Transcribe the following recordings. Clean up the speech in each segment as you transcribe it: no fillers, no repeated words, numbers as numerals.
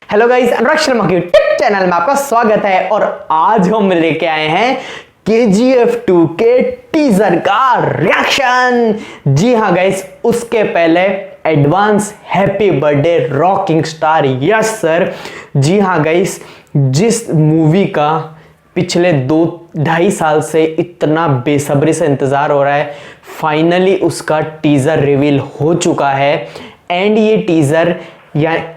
Hello guys, Anurag Sharma के tip channel में आपका स्वागत है। और आज हम लेके आए हैं KGF 2 के टीजर का रिएक्शन। जी हाँ गाइस, उसके पहले advance happy birthday rocking star yes sir. जी हाँ गाइस, जिस मूवी का पिछले 2-2.5 साल से इतना बेसब्री से इंतजार हो रहा है, फाइनली उसका टीजर रिवील हो चुका है। एंड ये टीजर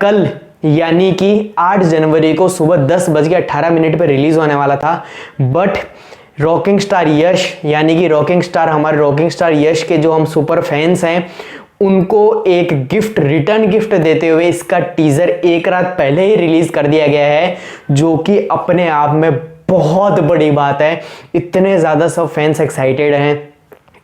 कल यानी कि 8 जनवरी को सुबह 10:18 पर रिलीज होने वाला था। बट रॉकिंग स्टार यश यानी कि हमारे रॉकिंग स्टार यश के जो हम सुपर फैंस हैं, उनको एक गिफ्ट, रिटर्न गिफ्ट देते हुए इसका टीजर एक रात पहले ही रिलीज कर दिया गया है, जो कि अपने आप में बहुत बड़ी बात है। इतने ज्यादा सब फैंस एक्साइटेड हैं,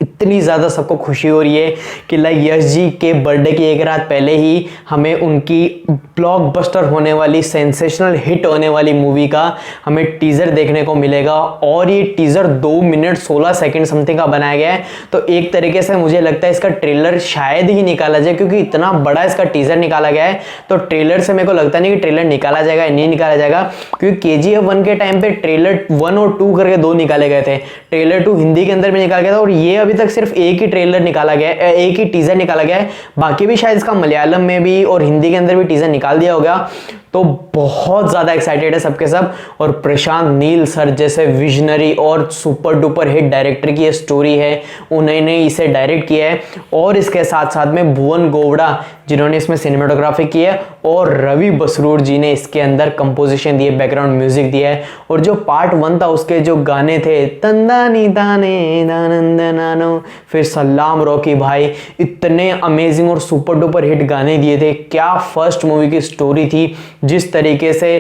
इतनी ज़्यादा सबको खुशी हो रही है कि लाइक यश जी के बर्थडे की एक रात पहले ही हमें उनकी ब्लॉकबस्टर होने वाली, सेंसेशनल हिट होने वाली मूवी का हमें टीज़र देखने को मिलेगा। और ये टीज़र 2 मिनट 16 सेकंड समथिंग का बनाया गया है। तो एक तरीके से मुझे लगता है इसका ट्रेलर शायद ही निकाला जाए, क्योंकि इतना बड़ा इसका टीज़र निकाला गया है। तो ट्रेलर से मेरे को लगता नहीं कि ट्रेलर निकाला जाएगा, नहीं निकाला जाएगा, क्योंकि KGF 1 के टाइम पे ट्रेलर 1 और 2 करके 2 निकाले गए थे। ट्रेलर 2 हिंदी के अंदर भी निकाला गया था, और ये अभी तक सिर्फ एक ही ट्रेलर निकाला गया है, एक ही टीजर निकाला गया है। बाकी भी शायद इसका मलयालम में भी और हिंदी के अंदर भी टीजर निकाल दिया होगा। तो बहुत ज्यादा एक्साइटेड है सबके सब। और प्रशांत नील सर जैसे विजनरी और सुपर डुपर हिट डायरेक्टर की ये स्टोरी है, उन्होंने इसे डायरेक्ट किया है। और इसके साथ साथ में भुवन गोवड़ा जिन्होंने इसमें सिनेमेटोग्राफी की है, और रवि बसरूर जी ने इसके अंदर कंपोजिशन दिए, बैकग्राउंड म्यूजिक दिया है। और जो पार्ट 1 था उसके जो गाने थे, तंदानी दाने दानंद नानो, फिर सलाम रॉकी भाई, इतने अमेजिंग और सुपर डुपर हिट गाने दिए थे। क्या फर्स्ट मूवी की स्टोरी थी, जिस तरीके से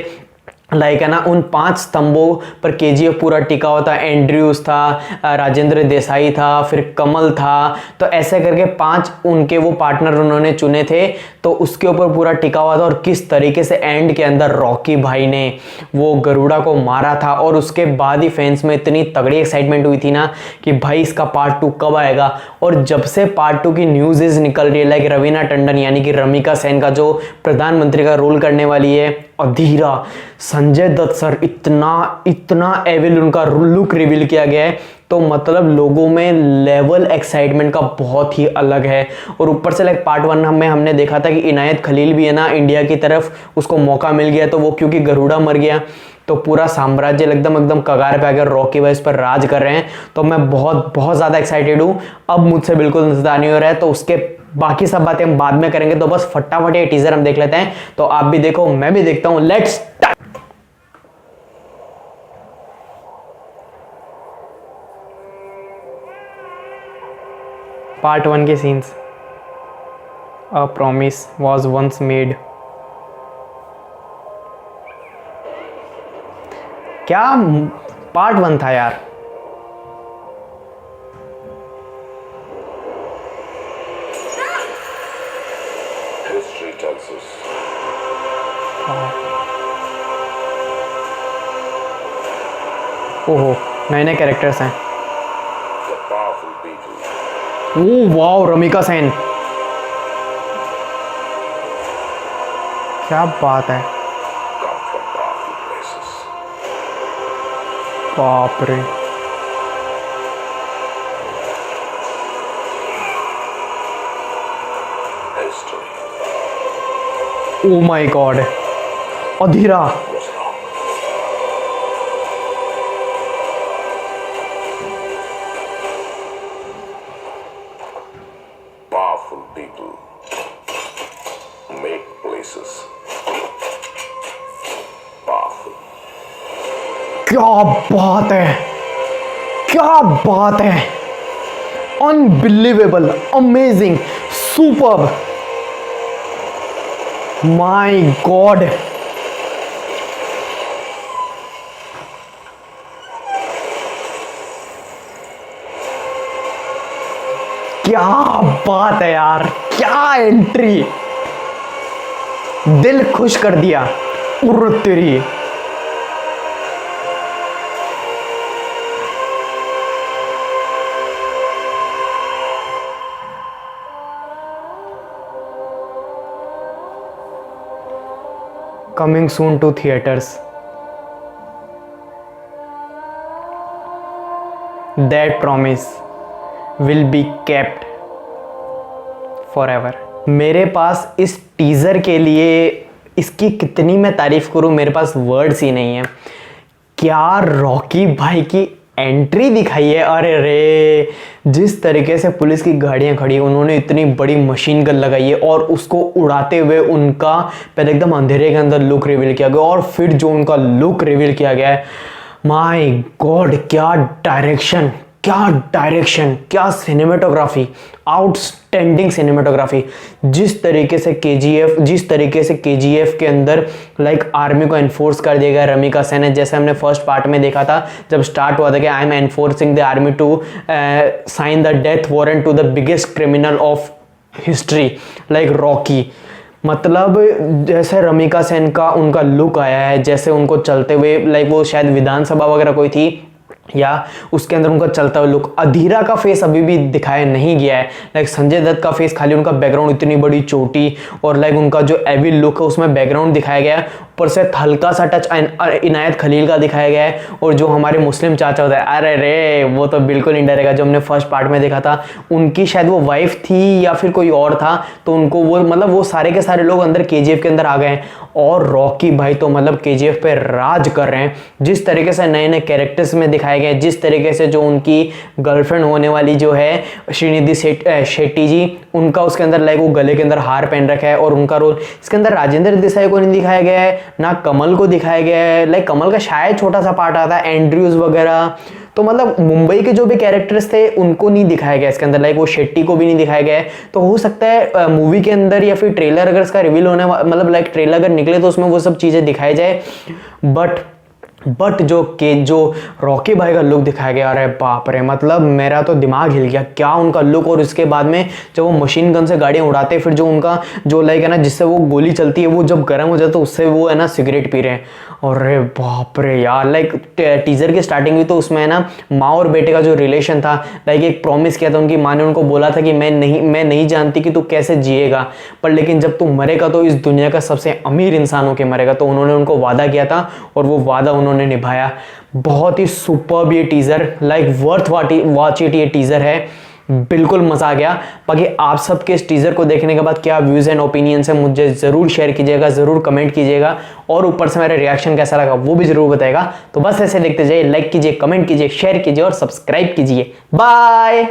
लाइक है ना, उन 5 स्तंभों पर KGF पूरा टिका हुआ था। एंड्रयूज था, राजेंद्र देसाई था, फिर कमल था। तो ऐसे करके 5 उनके वो पार्टनर उन्होंने चुने थे, तो उसके ऊपर पूरा टिका हुआ था। और किस तरीके से एंड के अंदर रॉकी भाई ने वो गरुड़ा को मारा था, और उसके बाद ही फैंस में इतनी तगड़ी एक्साइटमेंट हुई थी ना कि भाई इसका पार्ट 2 कब आएगा। और जब से पार्ट 2 की न्यूज़ निकल रही है, लाइक रवीना टंडन यानी कि रमिका सेन का जो प्रधानमंत्री का रोल करने वाली है, अधीरा, संजय दत्त सर, इतना एविल उनका लुक रिवील किया गया है। तो मतलब लोगों में लेवल एक्साइटमेंट का बहुत ही अलग है। और ऊपर से लाइक पार्ट 1 में हमने देखा था कि इनायत खलील भी है ना, इंडिया की तरफ उसको मौका मिल गया, तो वो क्योंकि गरुड़ा मर गया तो पूरा साम्राज्य एकदम कगार पे आकर रॉकी भाई इस पर राज कर रहे हैं। तो मैं बहुत ज़्यादा एक्साइटेड हूँ। अब मुझसे बिल्कुल इंतजार नहीं हो रहा है, तो उसके बाकी सब बातें हम बाद में करेंगे। तो बस फटाफट ये टीजर हम देख लेते हैं। तो आप भी देखो, मैं भी देखता हूं। Let's start. पार्ट 1 के scenes. A promise was once made. क्या पार्ट 1 था यार। History tells us ओहो, नए नए कैरेक्टर्स हैं। the powerful people oh wow, Ramika Sen, क्या बात है। come from powerful places. बाप रे, History oh my god, Adheera, was wrong. Powerful people make places powerful. क्या बात है, क्या बात है। Unbelievable, amazing, superb, my God. क्या बात है यार, क्या एंट्री, दिल खुश कर दिया। उर्र तेरी, coming soon to theaters. That promise will be kept forever. मेरे पास इस टीज़र के लिए इसकी कितनी मैं तारीफ करूं, मेरे पास वर्ड्स ही नहीं है। क्या रॉकी भाई की एंट्री दिखाई है। अरे रे, जिस तरीके से पुलिस की गाड़ियां खड़ी है, उन्होंने इतनी बड़ी मशीन गन लगाई है और उसको उड़ाते हुए उनका पहले एकदम अंधेरे के अंदर लुक रिवील किया गया और फिर जो उनका लुक रिवील किया गया है, माय गॉड, क्या डायरेक्शन, क्या सिनेमेटोग्राफी, आउटस्टैंडिंग सिनेमेटोग्राफी। जिस तरीके से केजीएफ के अंदर लाइक आर्मी को एनफोर्स कर दिया गया रमिका सेन है, जैसे हमने फर्स्ट पार्ट में देखा था जब स्टार्ट हुआ था कि I am enforcing the army to sign the death warrant to the biggest criminal of history like Rocky. मतलब जैसे रमिका सेन का उनका लुक आया है, जैसे उनको चलते हुए लाइक वो शायद विधानसभा वगैरह कोई थी या उसके अंदर उनका चलता हुआ लुक। अधीरा का फेस अभी भी दिखाया नहीं गया है, लाइक संजय दत्त का फेस खाली उनका बैकग्राउंड इतनी बड़ी चोटी और लाइक उनका जो एविल लुक है उसमें बैकग्राउंड दिखाया गया है, ऊपर से हल्का सा टच इनायत खलील का दिखाया गया है। और जो हमारे मुस्लिम चाचा होता है, अरे रे, वो तो बिल्कुल नहीं डरेगा। जो हमने फर्स्ट पार्ट में देखा था, उनकी शायद वो वाइफ थी या फिर कोई और था, तो उनको वो मतलब वो सारे के सारे लोग अंदर केजीएफ के अंदर आ गए हैं। और रॉकी भाई तो मतलब केजीएफ पे राज कर रहे हैं। जिस तरीके से नए नए कैरेक्टर्स में दिखाए गए, जिस तरीके से जो उनकी गर्लफ्रेंड होने वाली जो है श्रीनिधि शेट्टी जी, उनका उसके अंदर लाइक वो गले के अंदर हार पहन रखा है और उनका रोल इसके अंदर राजेंद्र देसाई को नहीं दिखाया गया है, ना कमल को दिखाया गया है। लाइक कमल का शायद छोटा सा पार्ट आता है, एंड्रयूज वगैरह। तो मतलब मुंबई के जो भी कैरेक्टर्स थे उनको नहीं दिखाया गया इसके अंदर, लाइक वो शेट्टी को भी नहीं दिखाया गया है। तो हो सकता है मूवी के अंदर या फिर ट्रेलर अगर इसका रिवील होने मतलब लाइक ट्रेलर अगर निकले तो उसमें वो सब चीजें दिखाई जाए। बट जो रॉकी भाई का लुक दिखाया गया, अरे बाप रे, मतलब मेरा तो दिमाग हिल गया। क्या उनका लुक, और उसके बाद में जब वो मशीन गन से गाड़ियां उड़ाते, फिर जो उनका जो लाइक है ना जिससे वो गोली चलती है, वो जब गर्म हो जाए तो उससे वो है ना सिगरेट पी रहे हैं। अरे बाप रे यार, लाइक टीजर की स्टार्टिंग हुई तो उसमें है ना माँ और बेटे का जो रिलेशन था, लाइक एक प्रॉमिस किया था, उनकी माँ ने उनको बोला था कि मैं नहीं जानती कि तू कैसे जिएगा, पर लेकिन जब तू मरेगा तो इस दुनिया का सबसे अमीर इंसान होकर मरेगा। तो उन्होंने उनको वादा किया था और वो वादा उन्होंने निभाया। बहुत ही सुपर्ब ये teaser, like worth watch it ये टीजर है, बिल्कुल मजा आ गया। बाकी आप सबके इस टीजर को देखने के बाद क्या व्यूज एंड ओपिनियंस है मुझे जरूर शेयर कीजिएगा, जरूर कमेंट कीजिएगा, और ऊपर से मेरा रिएक्शन कैसा लगा वो भी जरूर बताएगा। तो बस ऐसे देखते जाइए, लाइक कीजिए, कमेंट कीजिए, शेयर कीजिए और सब्सक्राइब कीजिए। बाय।